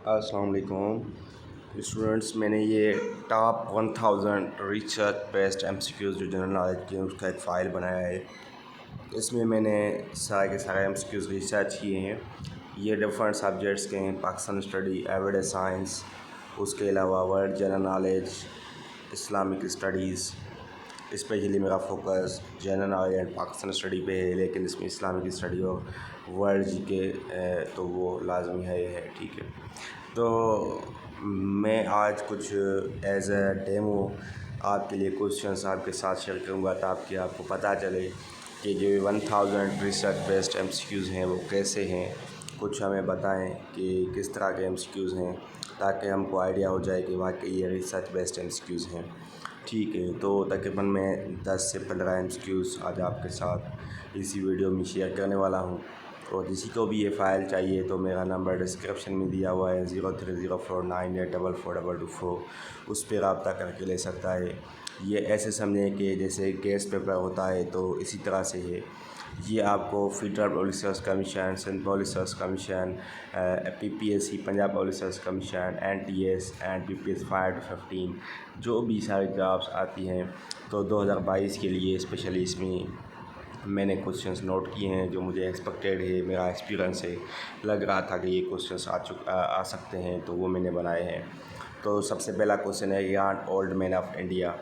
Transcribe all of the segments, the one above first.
अस्सलाम वालेकुम स्टूडेंट्स। मैंने ये टॉप 1000 रिसर्च बेस्ड एमसीक्यूज़ जो जनरल नॉलेज के उसका एक फ़ाइल बनाया है। इसमें मैंने सारे के सारे एमसीक्यूज़ रिसर्च किए हैं। ये डिफरेंट सब्जेक्ट्स के हैं, पाकिस्तान स्टडी, एवरीडे साइंस, उसके अलावा world general knowledge, Islamic studies. Specially मेरा focus general knowledge and Pakistan study पे है, लेकिन इसमें इस्लामिक स्टडी और वर्ल्ड जी के तो वो लाजमी है, ठीक है। तो मैं आज कुछ एज अ डेमो आपके लिए क्वेश्चंस आपके साथ शेयर करूँगा, ताकि आपको पता चले कि जो 1000 रिसर्च बेस्ड एमसीक्यूज़ हैं वो कैसे हैं। कुछ हमें बताएं कि किस तरह के एमसीक्यूज़ हैं, ताकि हमको आइडिया हो जाए कि वाकई ये रिसर्च बेस्ड एमसीक्यूज़ हैं, ठीक है। तो तकरीबन मैं 10 से 15 एमसीक्यूज़ आज आपके साथ इसी वीडियो में शेयर करने वाला हूँ। और किसी को भी ये फ़ाइल चाहिए तो मेरा नंबर डिस्क्रिप्शन में दिया हुआ है 030498442224, उस पर रब्ता करके ले सकता है। ये ऐसे समझें कि जैसे गेस्ट पेपर होता है, तो इसी तरह से है। ये आपको federal public service commission, Sindh public service commission, PPSC Punjab public service commission, NTS and PPS 5 to 15 जो भी सारी जॉब्स आती हैं, तो 2022 के लिए स्पेशली इसमें मैंने क्वेश्चंस नोट किए हैं जो मुझे एक्सपेक्टेड है, मेरा एक्सपीरियंस है, लग रहा था कि ये क्वेश्चंस आ सकते हैं, तो वो मैंने बनाए हैं। तो सबसे पहला क्वेश्चन है grand old man of India.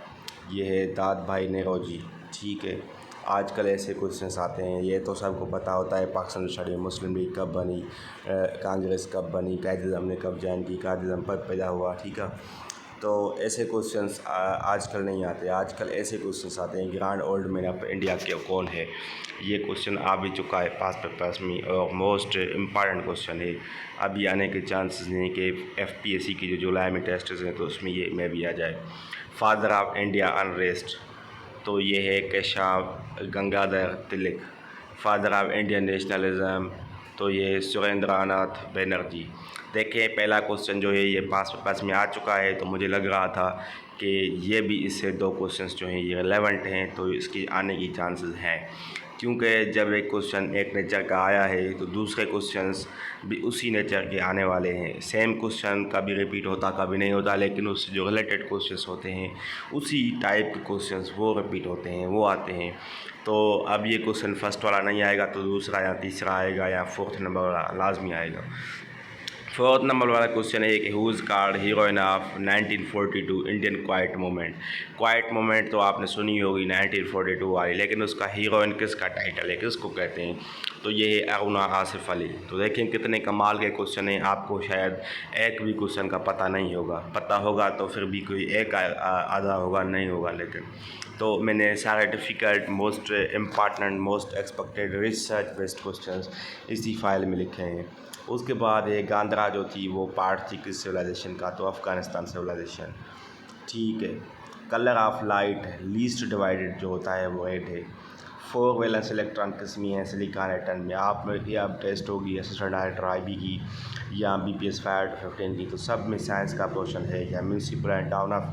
ये है दाद भाई नेहरूजी, ठीक है। आजकल ऐसे क्वेश्चंस आते हैं, ये तो सबको पता होता है पाकिस्तान स्टडी में मुस्लिम लीग कब बनी, कांग्रेस कब बनी, कायद-ए-आज़म ने कब ज्वाइन की, कायद-ए-आज़म कब पैदा हुआ, ठीक है। तो ऐसे क्वेश्चंस आजकल नहीं आते, आजकल ऐसे क्वेश्चंस आते हैं grand old man of India के कौन है। ये क्वेश्चन आ भी चुका है पास पेपर्स में और मोस्ट इम्पॉर्टेंट क्वेश्चन है। अभी आने के चांसेस नहीं कि एफपीएससी की जो जुलाई में टेस्ट हैं तो उसमें ये में भी आ जाए। फादर ऑफ इंडिया अनरेस्ट, तो ये है Keshav Gangadhar Tilak. Father of Indian nationalism, तो ये सुरेंद्रनाथ बनर्जी। देखिए पहला क्वेश्चन जो है ये पास पेपर्स में आ चुका है, तो मुझे लग रहा था कि ये भी इससे दो क्वेश्चंस जो हैं ये रिलेवेंट हैं, तो इसकी आने की चांसेस हैं। क्योंकि जब एक क्वेश्चन एक नेचर का आया है तो दूसरे क्वेश्चंस भी उसी नेचर के आने वाले हैं। सेम क्वेश्चन कभी रिपीट होता कभी नहीं होता, लेकिन उससे जो रिलेटेड क्वेश्चंस होते हैं उसी टाइप के क्वेश्चंस वो रिपीट होते हैं, वो आते हैं। तो अब ये क्वेश्चन फर्स्ट वाला नहीं आएगा तो दूसरा या तीसरा आएगा या फोर्थ नंबर वाला लाजमी आएगा। फोर्थ नंबर वाला क्वेश्चन है कि who's called heroine of 1942 Indian quit movement. Quit movement तो आपने सुनी होगी 1942 वाली, लेकिन उसका हीरोइन किसका टाइटल है, किसको कहते हैं, तो ये है अरुणा आसिफ अली। तो देखें कितने कमाल के क्वेश्चन हैं, आपको शायद एक भी क्वेश्चन का पता नहीं होगा, पता होगा तो फिर भी कोई एक आधा होगा, नहीं होगा। लेकिन तो मैंने सारे difficult, most important, most expected research based questions इसी फाइल में लिखे हैं। उसके बाद ये गांधरा जो थी वो पार्ट थी किस सिविलाइजेशन का, तो अफ़गानिस्तान सिविलाइजेशन, ठीक है। Colour of light least divided जो होता है वो रेड है। 4 वैलेंस इलेक्ट्रॉन किस्में हैं सिलिकॉन एटम में। आप में ये अब टेस्ट होगी असिस्टेंट डायरेक्टर आईबी की या बीपीएस 5 to 15 की, तो सब में साइंस का पोर्शन है। या municipal and town of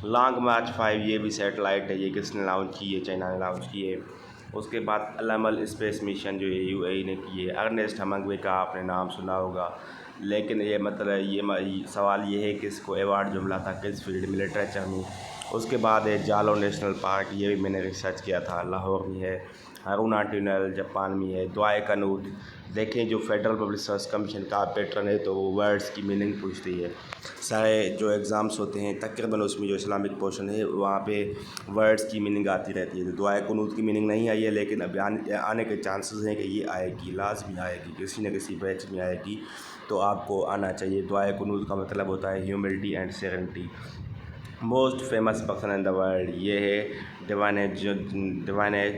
Long March 5, ये भी सैटेलाइट है, ये किसने लॉन्च की है, चाइना ने लॉन्च की है। उसके बाद अलमल स्पेस मिशन जो है यूएई ने की है। अर्नेस्ट हेमिंग्वे का आपने नाम सुना होगा, लेकिन ये मतलब ये सवाल ये है कि इसको अवार्ड जो मिला था किस फील्ड में, लिटरेचर में। उसके बाद है जालो नेशनल पार्क, ये भी मैंने रिसर्च किया था, लाहौर में है। अरुणा टनल जापान में है। दुआए कनूत, देखें जो फेडरल पब्लिक सर्विस कमीशन का पैटर्न है तो वो वर्ड्स की मीनिंग पूछती है। सारे जो एग्ज़ाम्स होते हैं तकरीबन उसमें जो इस्लामिक पोर्शन है वहाँ पे वर्ड्स की मीनिंग आती रहती है। तो दुआए कनूत की मीनिंग नहीं आई है, लेकिन अभी आने के चांसेस हैं कि ये आएगी, लाजमी आएगी, किसी न किसी बैच में आएगी, तो आपको आना चाहिए। दुआए कनूत का मतलब होता है humility and serenity. Most famous person in the world, ये है डिवाइन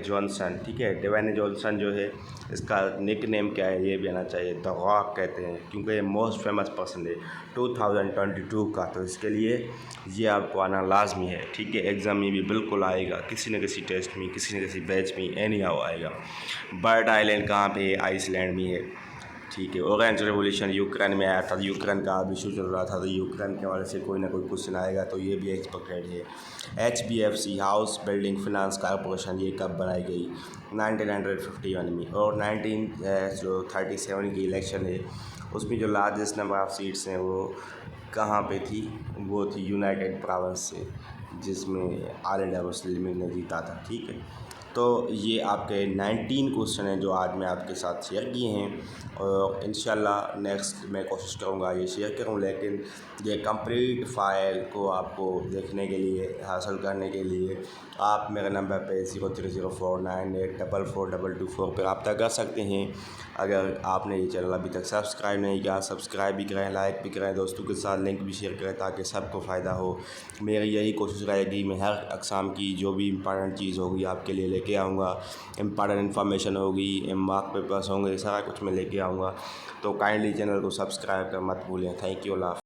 जॉनसन, ठीक है। डिवाइन जॉनसन जो है इसका निक नेम क्या है ये भी आना चाहिए, द रॉक कहते हैं, क्योंकि ये मोस्ट फेमस पर्सन है 2022 का, तो इसके लिए ये आपको आना लाजमी है, ठीक है। एग्ज़ाम में भी बिल्कुल आएगा, किसी न किसी टेस्ट में, किसी न किसी बैच में एनी हाउ आएगा। बर्ड आइलैंड कहाँ पे है, आइसलैंड में है, ठीक है। ऑरेंज रेवोल्यूशन यूक्रेन में आया था, यूक्रेन का अब इशू चल रहा था, तो यूक्रेन के हवाले से कोई ना कोई क्वेश्चन आएगा, तो ये भी एक्सपेक्टेड है। HBFC house building finance corporation ये कब बनाई गई, 1951 में। और 1937 की इलेक्शन है उसमें जो लार्जेस्ट नंबर ऑफ़ सीट्स हैं वो कहाँ पे थी, वो थी यूनाइटेड प्रोविंस से, जिसमें आल इंडिया मुस्लिम लीग ने जीता था। ठीक है, तो ये आपके 19 क्वेश्चन हैं जो आज मैं आपके साथ शेयर किए हैं, और इंशाल्लाह नेक्स्ट मैं कोशिश करूँगा ये शेयर करूँ, लेकिन ये कंप्लीट फ़ाइल को आपको देखने के लिए, हासिल करने के लिए आप मेरे नंबर पे 030498442224 पर रब्ता कर सकते हैं। अगर आपने ये चैनल अभी तक सब्सक्राइब नहीं किया, सब्सक्राइब भी करें, लाइक भी करें, दोस्तों के साथ लिंक भी शेयर करें ताकि सबको फ़ायदा हो। मेरी यही कोशिश रहेगी, मैं हर अक़साम की जो भी इम्पॉर्टेंट चीज़ होगी आपके लिए लेके आऊँगा। इम्पॉर्टेंट इन्फॉर्मेशन होगी, मार्क पेपर्स होंगे, सारा कुछ मैं लेके आऊँगा। तो काइंडली चैनल को सब्सक्राइब कर मत भूलें। Thank you. अल्लाह हाफ़िज़।